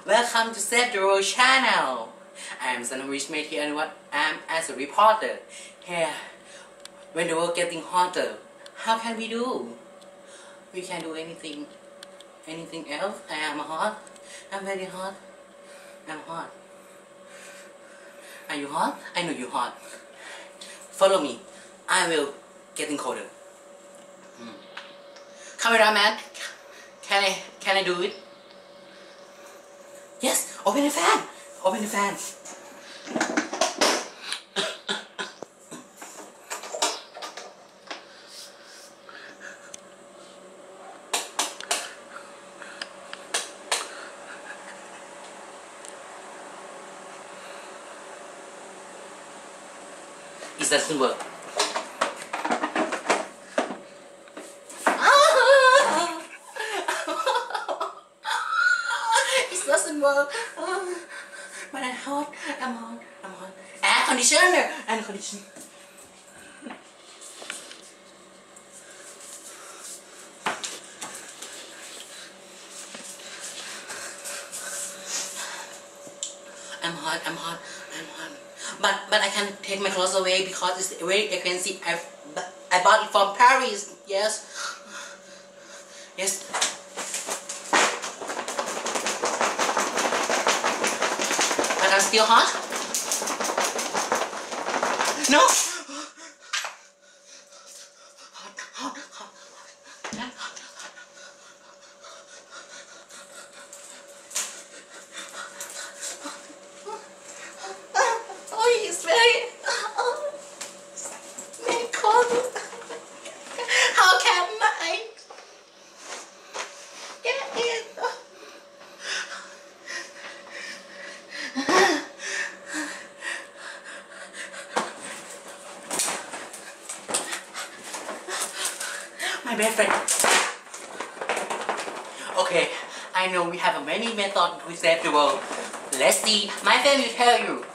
Welcome to Save the World channel. I am Sanamish Mate here and what I am as a reporter. Here, when the world getting hotter, how can we do? We can do anything else. I am hot. I'm very hot. I'm hot. Are you hot? I know you're hot. Follow me. I will getting colder. Cameraman, can I do it? Yes, open the fan. Open the fan. It doesn't work. It doesn't work. But I'm hot. I'm hot. I'm hot. Air conditioner. Air conditioner. I'm hot. I'm hot. I'm hot. But I can take my clothes away because it's very expensive. I bought it from Paris. Yes. Yes. But I'm still hot. No. Hot. It's very cold. How can I get in? My best friend. Okay, I know we have many methods to save the world. Let's see. My friend will tell you.